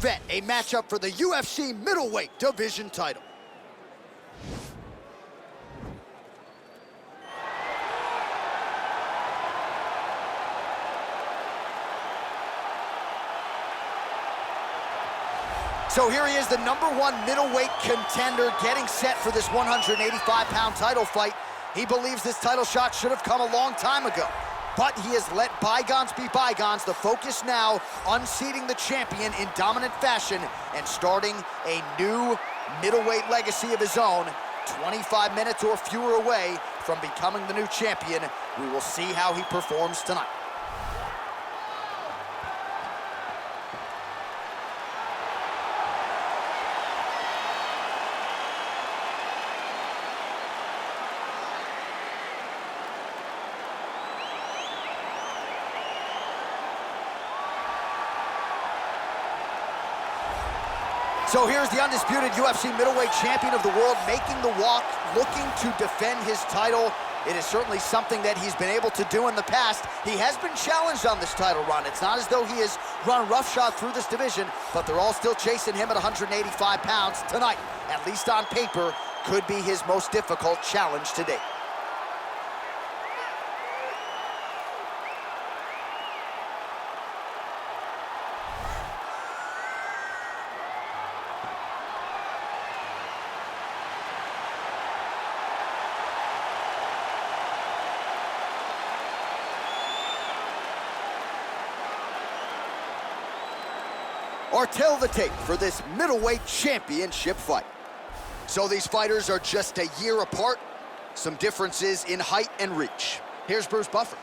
event, a matchup for the UFC middleweight division title. So here he is, the #1 middleweight contender, getting set for this 185-pound title fight. He believes this title shot should have come a long time ago, but he has let bygones be bygones. The focus now, unseating the champion in dominant fashion and starting a new middleweight legacy of his own. 25 minutes or fewer away from becoming the new champion. We will see how he performs tonight. So here's the undisputed UFC middleweight champion of the world making the walk, looking to defend his title. It is certainly something that he's been able to do in the past. He has been challenged on this title run. It's not as though he has run roughshod through this division, but they're all still chasing him at 185 pounds tonight. At least on paper, could be his most difficult challenge to date. Or tell the tape for this middleweight championship fight. So these fighters are just a year apart. Some differences in height and reach. Here's Bruce Buffer.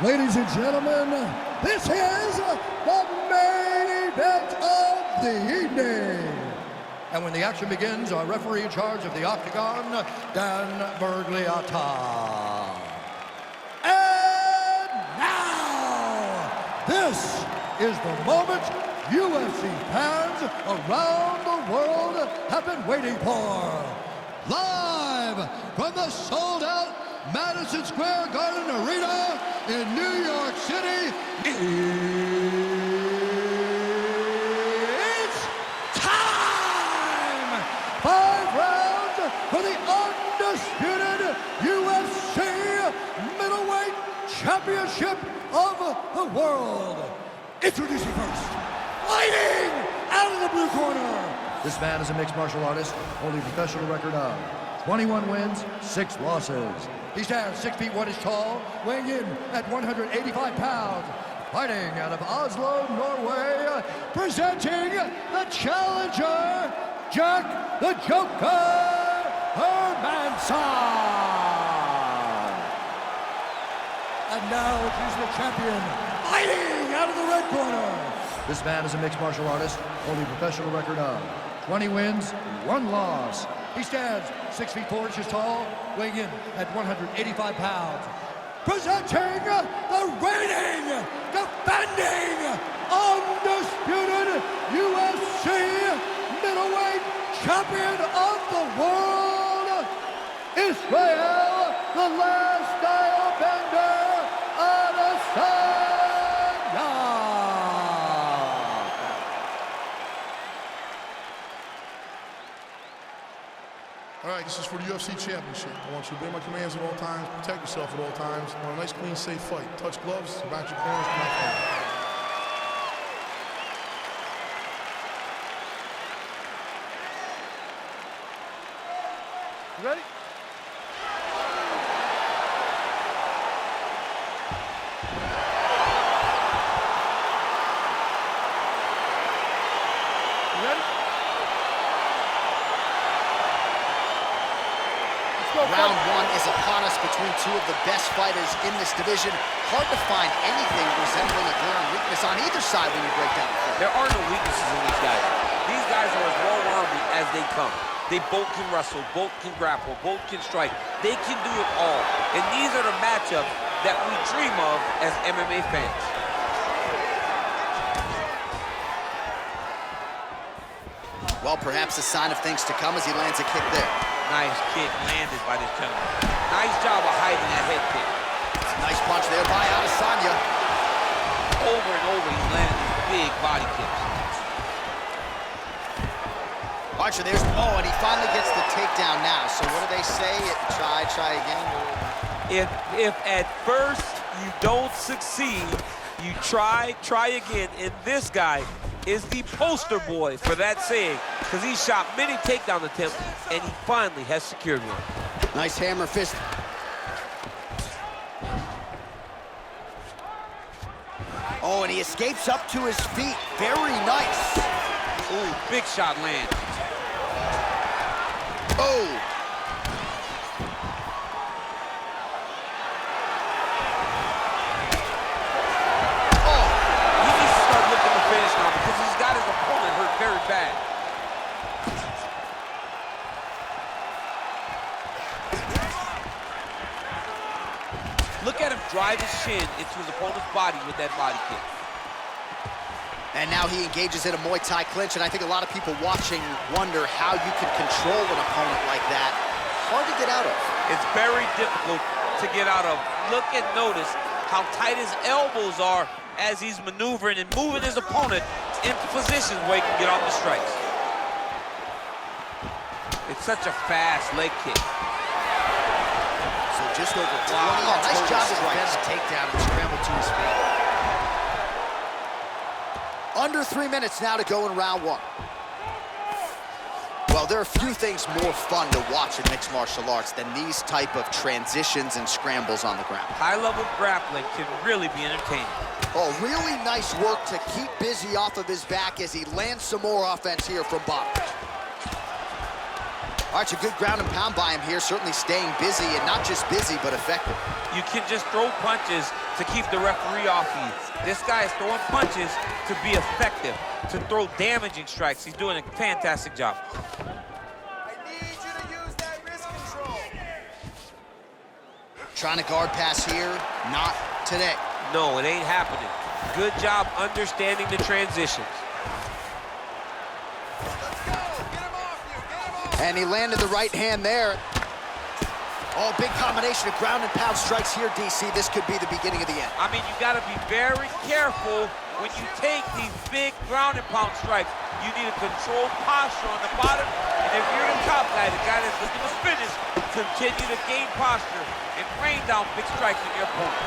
Ladies and gentlemen, this is the main event of the evening. And when the action begins, our referee in charge of the Octagon, Dan Bergliata. And now, this is the moment UFC fans around the world have been waiting for. Live from the sold-out Madison Square Garden Arena in New York City, it's time! 5 rounds for the undisputed UFC middleweight championship of the world. Introducing first, fighting out of the blue corner. This man is a mixed martial artist, holding a professional record of 21 wins, 6 losses. He stands 6 feet 1 inch tall, weighing in at 185 pounds. Fighting out of Oslo, Norway, presenting the challenger, Jack the Joker Hermansson. And now he's the champion, fighting out of the red corner. This man is a mixed martial artist, holding a professional record of 20 wins, 1 loss. He stands 6 feet 4 inches tall, weighing in at 185 pounds. Presenting the reigning, defending, undisputed UFC middleweight champion of the world, Israel, the last style bender, Adesanya. All right, this is for the UFC Championship. I want you to obey my commands at all times, protect yourself at all times. I want a nice, clean, safe fight. Touch gloves, back your corners, come out front. You ready? Round 1 is upon us between two of the best fighters in this division. Hard to find anything resembling a glaring weakness on either side when you break down the field. There are no weaknesses in these guys. These guys are as well-rounded as they come. They both can wrestle, both can grapple, both can strike. They can do it all. And these are the matchups that we dream of as MMA fans. Well, perhaps a sign of things to come as he lands a kick there. Nice kick landed by this gentleman. Nice job of hiding that head kick. Nice punch there by Adesanya. Over and over, he's landing big body kicks. Watch it, there's, and he finally gets the takedown now. So what do they say? Try again? If at first you don't succeed, you try again. And this guy is the poster boy for that saying, because he shot many takedown attempts, and he finally has secured one. Nice hammer fist. Oh, and he escapes up to his feet. Very nice. Ooh, big shot lands. Oh. He needs to start looking to finish now because he's got his opponent hurt very bad. Look at him drive his shin into his opponent's body with that body kick. And now he engages in a Muay Thai clinch, and I think a lot of people watching wonder how you can control an opponent like that. Hard to get out of. It's very difficult to get out of. Look and notice how tight his elbows are as he's maneuvering and moving his opponent into positions where he can get off the strikes. It's such a fast leg kick. So just over 20. Oh, nice job to defend the takedown and scramble to his feet. Under 3 minutes now to go in round one. Well, there are few things more fun to watch in mixed martial arts than these type of transitions and scrambles on the ground. High-level grappling can really be entertaining. Oh, really nice work to keep busy off of his back as he lands some more offense here from bottom. All right, a good ground and pound by him here, certainly staying busy, and not just busy, but effective. You can just throw punches to keep the referee off you. This guy is throwing punches to be effective, to throw damaging strikes. He's doing a fantastic job. I need you to use that wrist control. Trying to guard pass here, not today. No, it ain't happening. Good job understanding the transitions. And he landed the right hand there. Oh, big combination of ground and pound strikes here, DC. This could be the beginning of the end. I mean, you got to be very careful when you take these big ground and pound strikes. You need a controlled posture on the bottom. And if you're the top guy, the guy that's looking to finish, continue to gain posture and rain down big strikes on your opponent.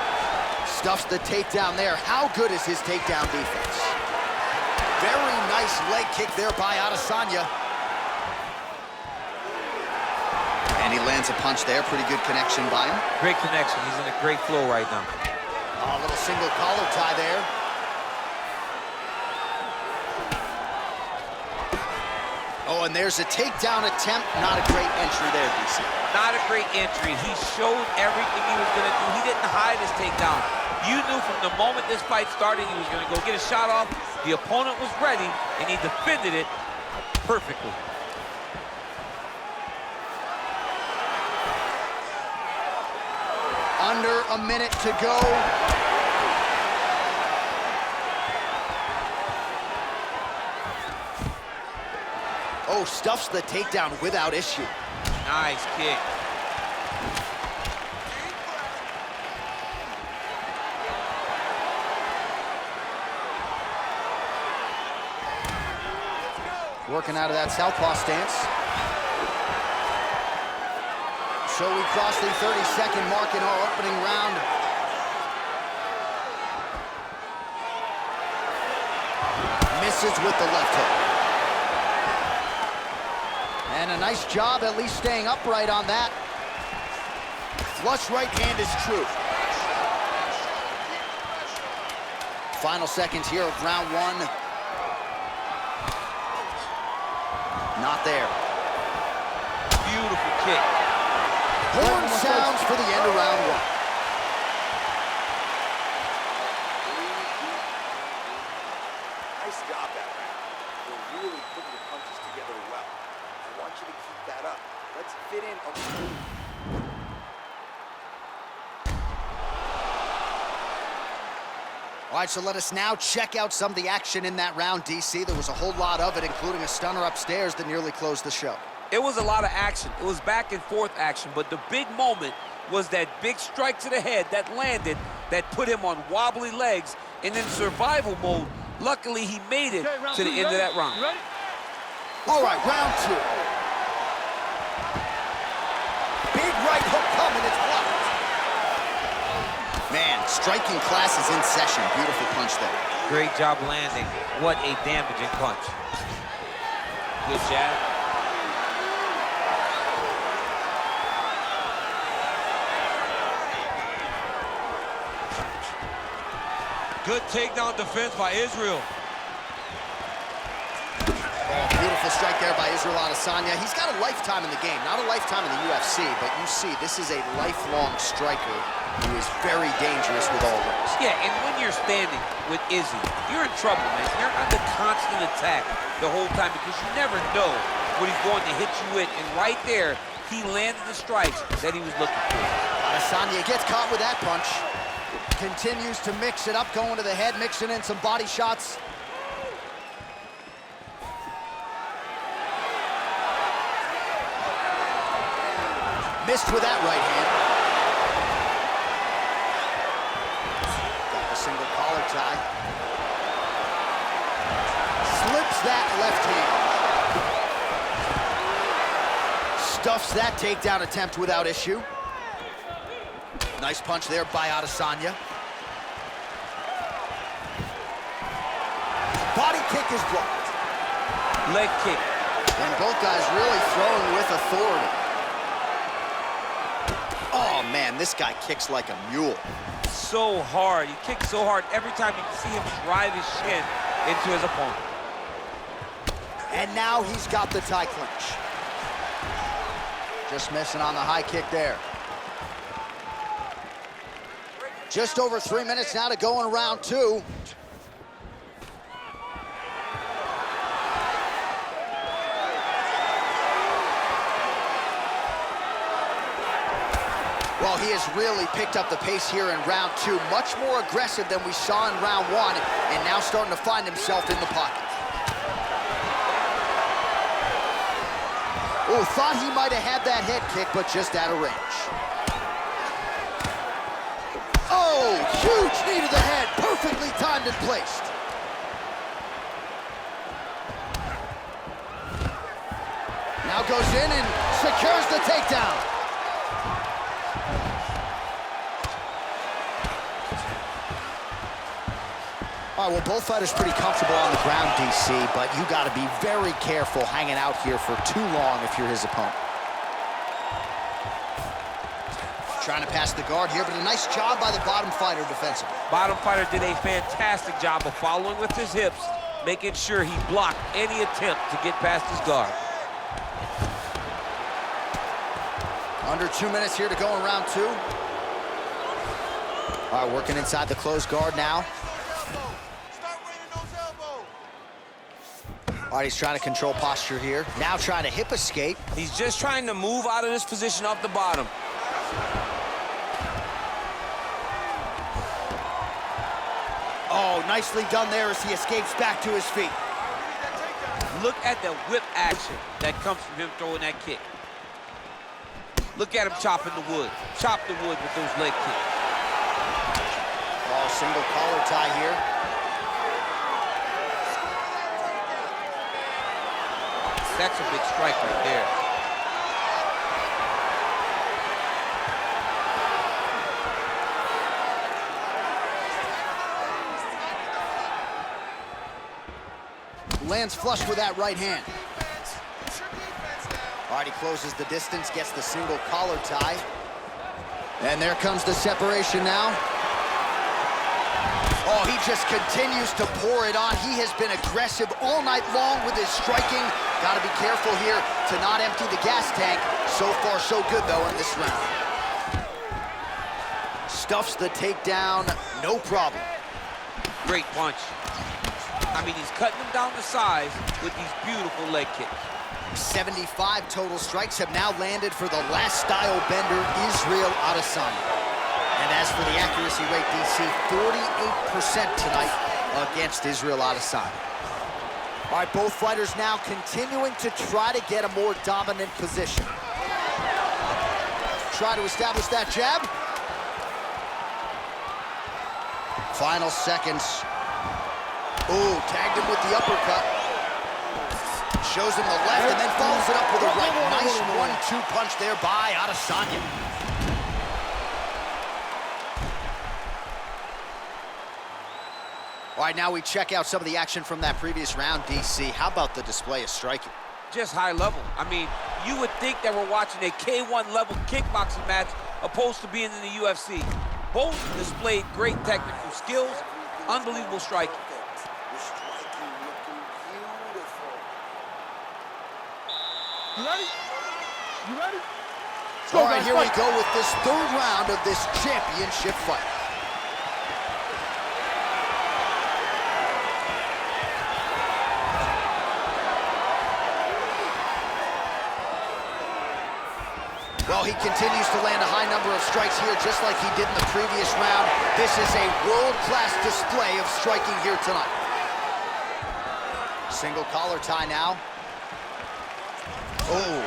Stuffs the takedown there. How good is his takedown defense? Very nice leg kick there by Adesanya. And he lands a punch there. Pretty good connection by him. Great connection. He's in a great flow right now. Oh, a little single collar tie there. Oh, and there's a takedown attempt. Not a great entry there, DC. Not a great entry. He showed everything he was going to do. He didn't hide his takedown. You knew from the moment this fight started he was going to go get a shot off. The opponent was ready, and he defended it perfectly. Under a minute to go. Oh, stuffs the takedown without issue. Nice kick. Working out of that southpaw stance. So we cross the 30-second mark in our opening round. Misses with the left hook. And a nice job at least staying upright on that. Flush right hand is true. Final seconds here of round one. Not there. Beautiful kick. Horn sounds for the end of round one. Nice job that round. You're really putting the punches together well. I want you to keep that up. Let's fit in a move. All right, so let us now check out some of the action in that round, DC. There was a whole lot of it, including a stunner upstairs that nearly closed the show. It was a lot of action. It was back and forth action, but the big moment was that big strike to the head that landed, that put him on wobbly legs, and in survival mode, Luckily, he made it to the end of that round. All right, round 2. Big right hook coming, it's blocked. Man, striking class is in session. Beautiful punch there. Great job landing. What a damaging punch. Good jab. Good takedown defense by Israel. Oh, beautiful strike there by Israel Adesanya. He's got a lifetime in the game, not a lifetime in the UFC, but you see, this is a lifelong striker who is very dangerous with all those. Yeah, and when you're standing with Izzy, you're in trouble, man. You're under constant attack the whole time because you never know what he's going to hit you with. And right there, he landed the strikes that he was looking for. Adesanya gets caught with that punch. Continues to mix it up, going to the head, mixing in some body shots. Missed with that right hand. Got the single collar tie. Slips that left hand. Stuffs that takedown attempt without issue. Nice punch there by Adesanya. Body kick is blocked. Leg kick. And both guys really throwing with authority. Oh, man, this guy kicks like a mule. So hard. He kicks so hard every time you can see him drive his shin into his opponent. And now he's got the tie clinch. Just missing on the high kick there. Just over 3 minutes now to go in round 2. Well, he has really picked up the pace here in round 2. Much more aggressive than we saw in round 1, and now starting to find himself in the pocket. Oh, thought he might have had that head kick, but just out of range. Oh, huge knee to the head, perfectly timed and placed. Now goes in and secures the takedown. All right, well, both fighters pretty comfortable on the ground, DC, but you got to be very careful hanging out here for too long if you're his opponent. Trying to pass the guard here, but a nice job by the bottom fighter defensively. Bottom fighter did a fantastic job of following with his hips, making sure he blocked any attempt to get past his guard. Under 2 minutes here to go in round 2. All right, working inside the closed guard now. All right, he's trying to control posture here. Now trying to hip escape. He's just trying to move out of this position off the bottom. Oh, nicely done there as he escapes back to his feet. Look at the whip action that comes from him throwing that kick. Look at him chopping the wood. Chop the wood with those leg kicks. Oh, single collar tie here. That's a big strike right there. Lands flush with that right hand. All right, he closes the distance, gets the single collar tie. And there comes the separation now. Oh, he just continues to pour it on. He has been aggressive all night long with his striking. Got to be careful here to not empty the gas tank. So far, so good, though, in this round. Stuffs the takedown, no problem. Great punch. I mean, he's cutting them down to size with these beautiful leg kicks. 75 total strikes have now landed for the last style bender, Israel Adesanya. And as for the accuracy rate, DC, 48% tonight against Israel Adesanya. All right, both fighters now continuing to try to get a more dominant position. Try to establish that jab. Final seconds. Ooh, tagged him with the uppercut. Shows him the left and then follows it up with a right. Nice 1-2 punch there by Adesanya. All right, now we check out some of the action from that previous round, DC. How about the display of striking? Just high level. I mean, you would think that we're watching a K1 level kickboxing match opposed to being in the UFC. Both displayed great technical skills, unbelievable striking. You ready? You ready? All right, here we go with this third round of this championship fight. Well, he continues to land a high number of strikes here, just like he did in the previous round. This is a world-class display of striking here tonight. Single collar tie now. Oh.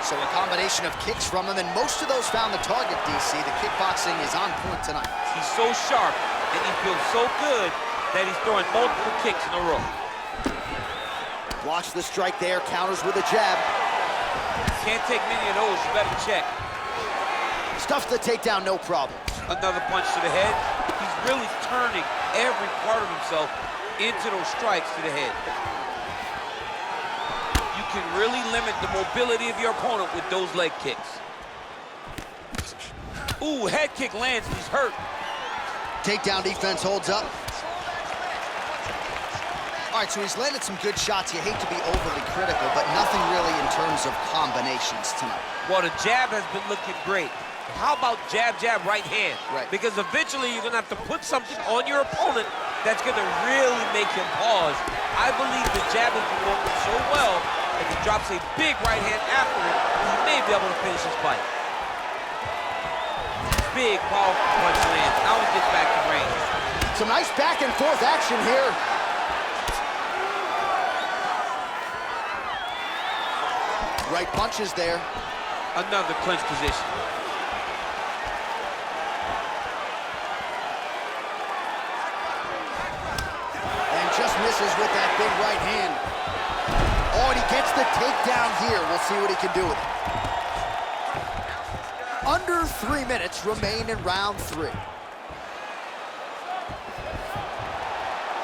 So a combination of kicks from him, and most of those found the target, DC. The kickboxing is on point tonight. He's so sharp, and he feels so good that he's throwing multiple kicks in a row. Watch the strike there, counters with a jab. Can't take many of those, you better check. Stuffs the takedown, no problem. Another punch to the head. He's really turning every part of himself into those strikes to the head. You can really limit the mobility of your opponent with those leg kicks. Ooh, head kick lands, he's hurt. Takedown defense holds up. All right, so he's landed some good shots. You hate to be overly critical, but nothing really in terms of combinations tonight. Well, the jab has been looking great. How about jab, jab, right hand? Right. Because eventually you're going to have to put something on your opponent that's going to really make him pause. I believe the jab has been working so well, if he drops a big right hand after it, he may be able to finish his fight. Big, powerful punch lands. Now he gets back to range. Some nice back and forth action here. Right punches there. Another clinch position. And just misses with that big right hand. Oh, and he gets the takedown here. We'll see what he can do with it. Under 3 minutes remain in round 3.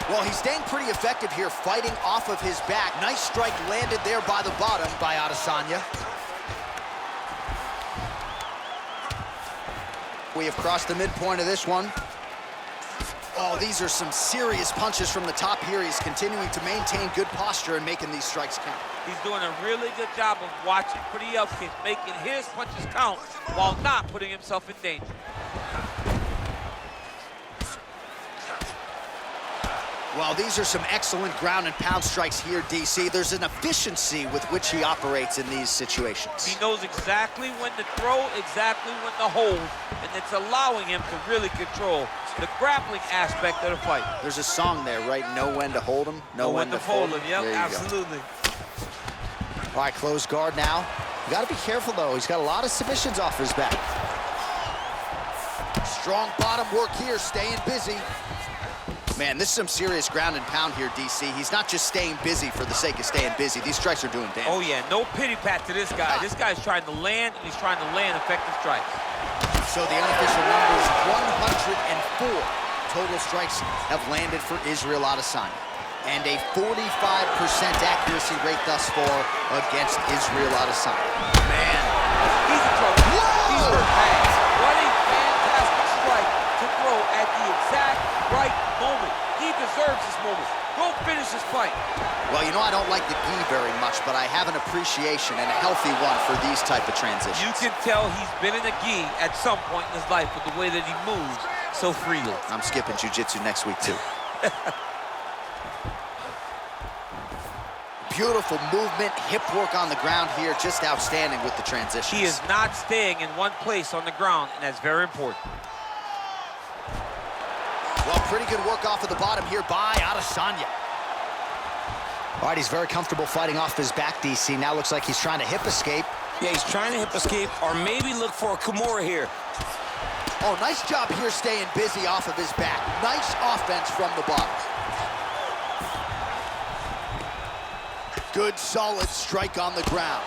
Well, he's staying pretty effective here, fighting off of his back. Nice strike landed there by the bottom by Adesanya. We have crossed the midpoint of this one. Oh, these are some serious punches from the top here. He's continuing to maintain good posture and making these strikes count. He's doing a really good job of watching for the upkicks, making his punches count while not putting himself in danger. Well, these are some excellent ground and pound strikes here, DC. There's an efficiency with which he operates in these situations. He knows exactly when to throw, exactly when to hold, and it's allowing him to really control the grappling aspect of the fight. There's a song there, right? Know when to hold him, know when to fold him. Yep, there you absolutely. Go. All right, closed guard now. You got to be careful, though. He's got a lot of submissions off his back. Strong bottom work here, staying busy. Man, this is some serious ground and pound here, DC. He's not just staying busy for the sake of staying busy. These strikes are doing damage. Oh, yeah, no pity pat to this guy. This guy's trying to land, and he's trying to land effective strikes. So the unofficial number is 104 total strikes have landed for Israel Adesanya. And a 45% accuracy rate thus far against Israel Adesanya. Man. He's in trouble. Whoa! He's hurt bad. What a fantastic strike to throw at the exact right moment. He deserves this moment. Go finish this fight. Well, you know, I don't like the gi very much, but I have an appreciation and a healthy one for these type of transitions. You can tell he's been in a gi at some point in his life with the way that he moves so freely. I'm skipping jiu-jitsu next week, too. Beautiful movement, hip work on the ground here, just outstanding with the transitions. He is not staying in one place on the ground, and that's very important. Well, pretty good work off of the bottom here by Adesanya. All right, he's very comfortable fighting off his back, DC. Now looks like he's trying to hip escape. Yeah, he's trying to hip escape or maybe look for a Kimura here. Oh, nice job here staying busy off of his back. Nice offense from the bottom. Good, solid strike on the ground.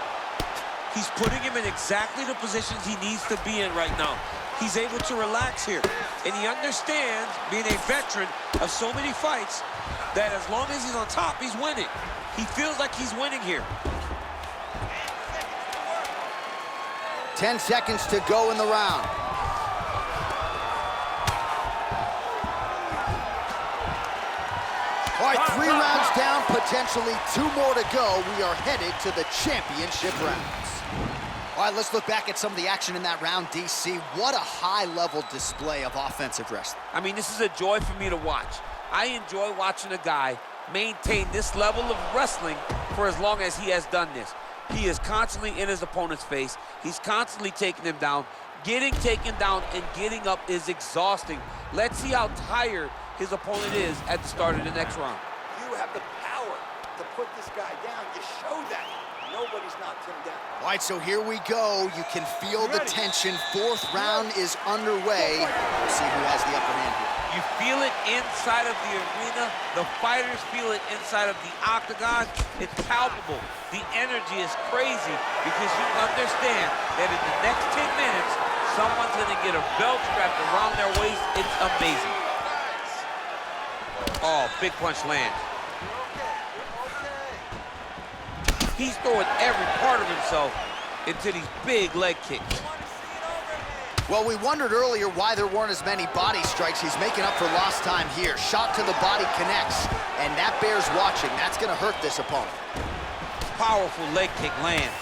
He's putting him in exactly the positions he needs to be in right now. He's able to relax here. And he understands, being a veteran of so many fights, that as long as he's on top, he's winning. He feels like he's winning here. 10 seconds to go in the round. All right, 3 rounds down, potentially 2 more to go. We are headed to the championship rounds. All right, let's look back at some of the action in that round, DC. What a high-level display of offensive wrestling. I mean, this is a joy for me to watch. I enjoy watching a guy maintain this level of wrestling for as long as he has done this. He is constantly in his opponent's face. He's constantly taking him down. Getting taken down and getting up is exhausting. Let's see how tired his opponent is at the start of the next round. You have the power to put this guy down. You show that. Nobody's knocked him down. All right, so here we go. You can feel the tension. 4th round is underway. We'll see who has the upper hand here. You feel it inside of the arena. The fighters feel it inside of the octagon. It's palpable. The energy is crazy because you understand that in the next 10 minutes, someone's going to get a belt strapped around their waist. It's amazing. Oh, big punch lands. He's throwing every part of himself into these big leg kicks. Well, we wondered earlier why there weren't as many body strikes. He's making up for lost time here. Shot to the body connects, and that bears watching. That's going to hurt this opponent. Powerful leg kick lands.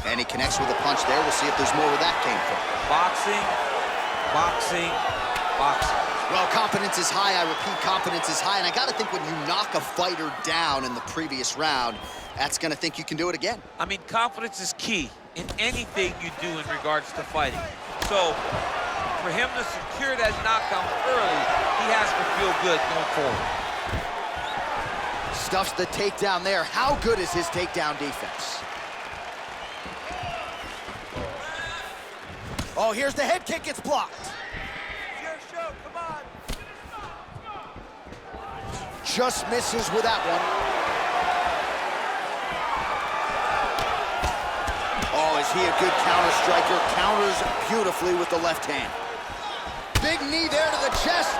And he connects with a punch there. We'll see if there's more where that came from. Boxing, boxing, boxing. Well, confidence is high. I repeat, confidence is high. And I got to think when you knock a fighter down in the previous round, that's going to think you can do it again. I mean, confidence is key in anything you do in regards to fighting. So, for him to secure that knockdown early, he has to feel good going forward. Stuffs the takedown there. How good is his takedown defense? Oh, here's the head kick. It's blocked. It's your show. Come on. Just misses with that one. Oh, is he a good counter striker? Counters beautifully with the left hand. Big knee there to the chest.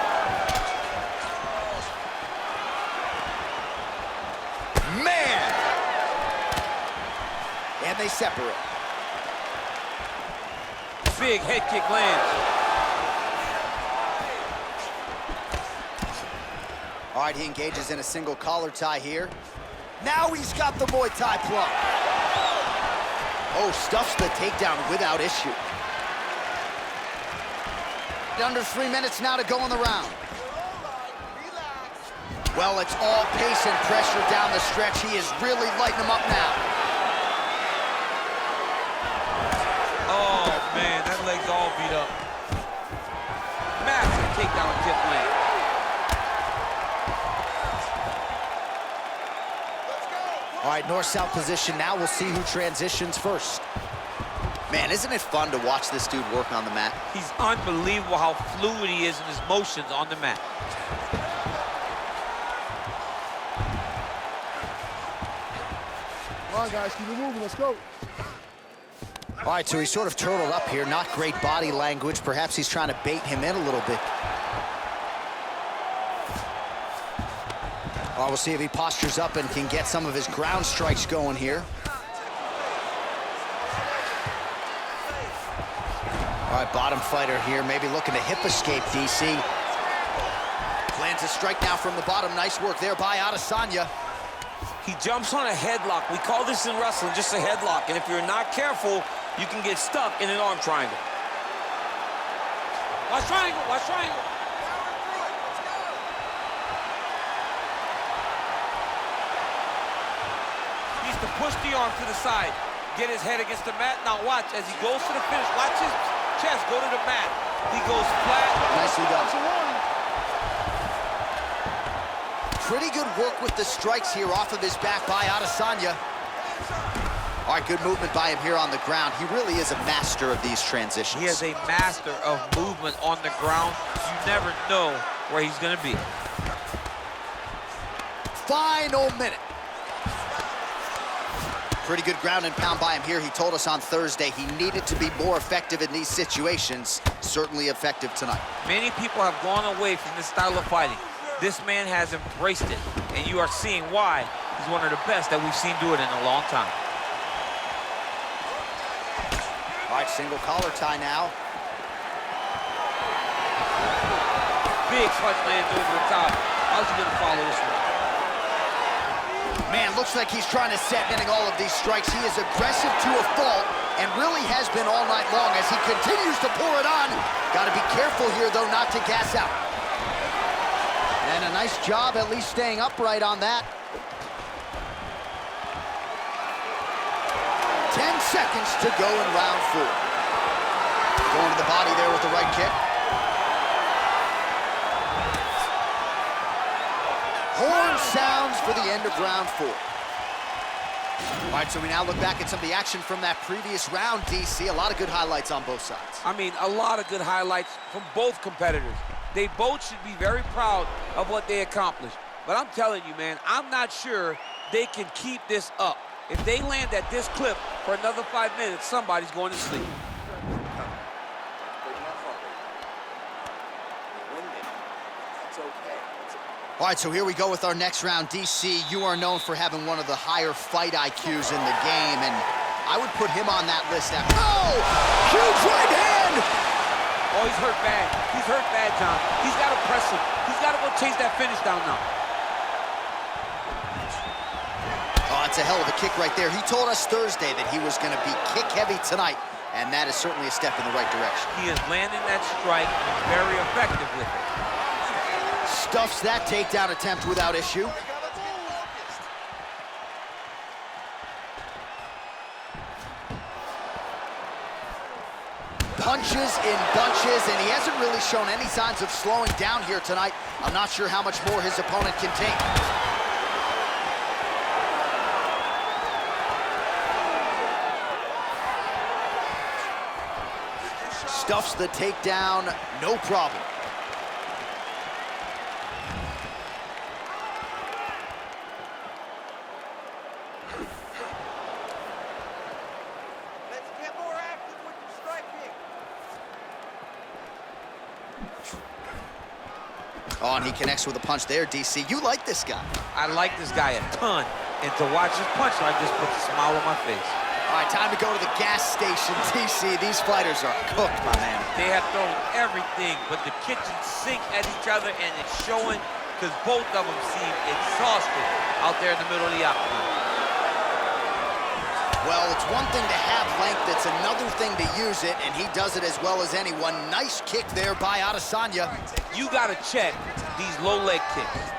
Man! And they separate. Big head kick lands. All right, he engages in a single collar tie here. Now he's got the Muay Thai plug. Oh, stuffs the takedown without issue. Under 3 minutes now to go in the round. Well, it's all pace and pressure down the stretch. He is really lighting him up now. Oh, man, that leg's all beat up. Massive takedown and tip land. All right, north-south position now. We'll see who transitions first. Man, isn't it fun to watch this dude work on the mat? He's unbelievable how fluid he is in his motions on the mat. Come on, guys, keep it moving. Let's go. All right, so he's sort of turtled up here. Not great body language. Perhaps he's trying to bait him in a little bit. Well, we'll see if he postures up and can get some of his ground strikes going here. All right, bottom fighter here, maybe looking to hip escape, DC. Lands a strike now from the bottom. Nice work there by Adesanya. He jumps on a headlock. We call this in wrestling just a headlock. And if you're not careful, you can get stuck in an arm triangle. Watch triangle, watch triangle. Needs to push the arm to the side. Get his head against the mat. Now watch, as he goes to the finish, watch his chest go to the mat. He goes flat. Nicely done. That's a warning. Pretty good work with the strikes here off of his back by Adesanya. All right, good movement by him here on the ground. He really is a master of these transitions. He is a master of movement on the ground. You never know where he's going to be. Final minute. Pretty good ground and pound by him here. He told us on Thursday he needed to be more effective in these situations. Certainly effective tonight. Many people have gone away from this style of fighting. This man has embraced it, and you are seeing why he's one of the best that we've seen do it in a long time. All right, single collar tie now. Big punch lands over the top. How's he going to follow this one? Man, looks like he's trying to set ending all of these strikes. He is aggressive to a fault and really has been all night long as he continues to pour it on. Got to be careful here, though, not to gas out. And a nice job at least staying upright on that. 10 seconds to go in round 4. Going to the body there with the right kick. Horn sounds for the end of round 4. All right, so we now look back at some of the action from that previous round, DC. A lot of good highlights on both sides. I mean, a lot of good highlights from both competitors. They both should be very proud of what they accomplished. But I'm telling you, man, I'm not sure they can keep this up. If they land at this clip for another 5 minutes, somebody's going to sleep. All right, so here we go with our next round. DC, you are known for having one of the higher fight IQs in the game, and I would put him on that list after. Oh! Huge right hand! Oh, he's hurt bad. He's hurt bad, John. He's got to press him. He's got to go chase that finish down now. Oh, that's a hell of a kick right there. He told us Thursday that he was going to be kick-heavy tonight, and that is certainly a step in the right direction. He is landing that strike very effective with it. Stuffs that takedown attempt without issue. Punches in bunches, and he hasn't really shown any signs of slowing down here tonight. I'm not sure how much more his opponent can take. Stuffs the takedown, no problem. Oh, and he connects with a punch there, DC. You like this guy. I like this guy a ton, and to watch his punchline just puts a smile on my face. All right, time to go to the gas station, DC. These fighters are cooked, my man. They have thrown everything but the kitchen sink at each other, and it's showing because both of them seem exhausted out there in the middle of the octagon. Well, it's one thing to have length, it's another thing to use it, and he does it as well as anyone. Nice kick there by Adesanya. You got to check these low leg kicks.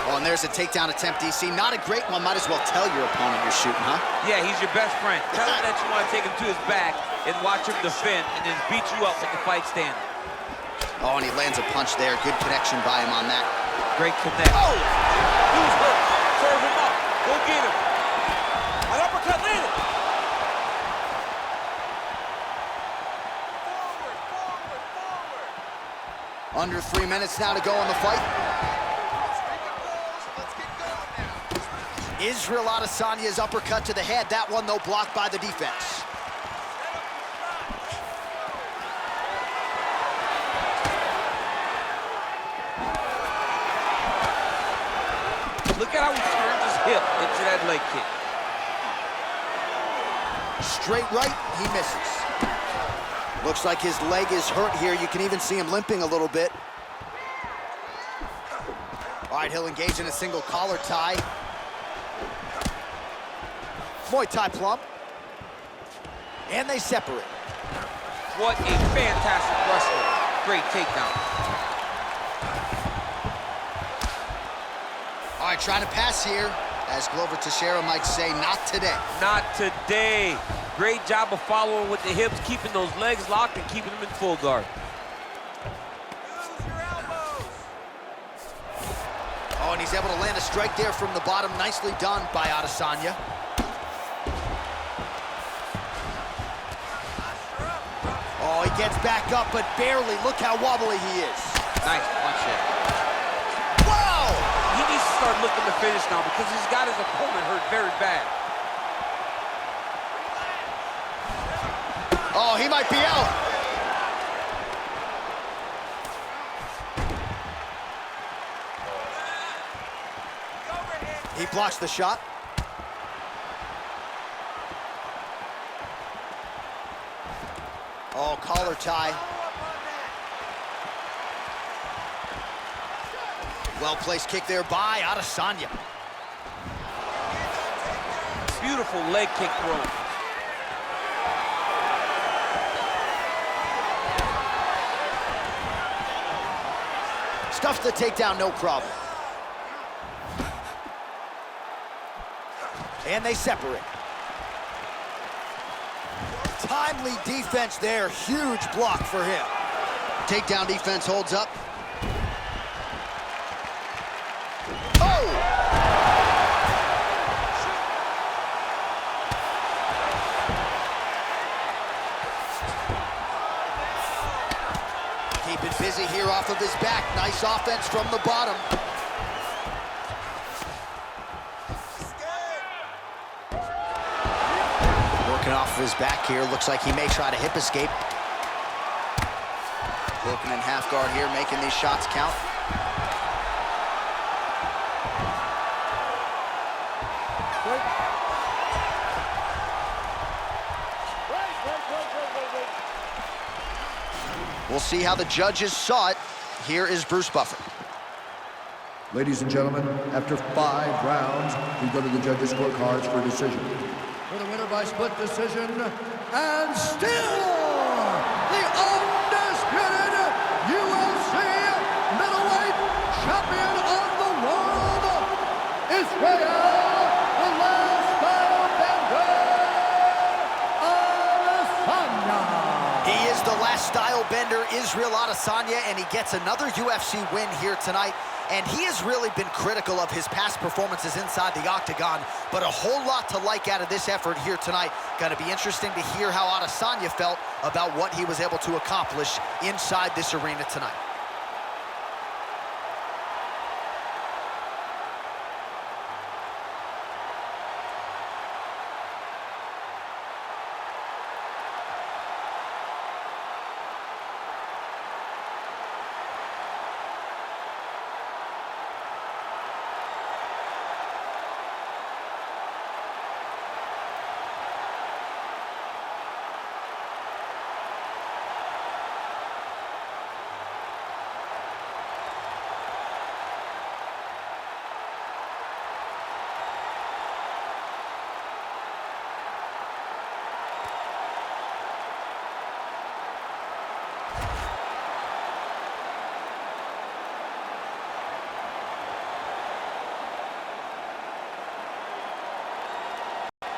Oh, and there's a takedown attempt, DC. Not a great one. Might as well tell your opponent you're shooting, huh? Yeah, he's your best friend. Tell him that you want to take him to his back and watch him defend and then beat you up with the fight stand. Oh, and he lands a punch there. Good connection by him on that. Great connect. Oh! Dude's hurt. Serve him up. Go get him. An uppercut landed. Under 3 minutes now to go in the fight. Israel Adesanya's uppercut to the head. That one, though, blocked by the defense. Look at how he turns his hip into that leg kick. Straight right, he misses. Looks like his leg is hurt here. You can even see him limping a little bit. All right, he'll engage in a single collar tie. Muay Thai plump. And they separate. What a fantastic wrestler. Great takedown. All right, trying to pass here. As Glover Teixeira might say, not today. Not today. Great job of following with the hips, keeping those legs locked and keeping them in full guard. Oh, and he's able to land a strike there from the bottom. Nicely done by Adesanya. Oh, he gets back up, but barely. Look how wobbly he is. Nice punch there. Wow! He needs to start looking to finish now because he's got his opponent hurt very bad. Oh, he might be out. He blocks the shot. Oh, collar tie. Well-placed kick there by Adesanya. Beautiful leg kick throw. Stuffs the takedown, no problem. And they separate. Timely defense there, huge block for him. Takedown defense holds up. Oh! Keep it busy here off of his back. Nice offense from the bottom. Working off of his back here. Looks like he may try to hip escape. Working in half guard here, making these shots count. We'll see how the judges saw it. Here is Bruce Buffer. Ladies and gentlemen, after 5 rounds, we go to the judges' scorecards for a decision. For the winner by split decision, and still the undisputed UFC middleweight champion of the world, Israel, the last style bender, Adesanya. He is the last style bender, Israel Adesanya, and he gets another UFC win here tonight. And he has really been critical of his past performances inside the octagon, but a whole lot to like out of this effort here tonight. Gonna be interesting to hear how Adesanya felt about what he was able to accomplish inside this arena tonight.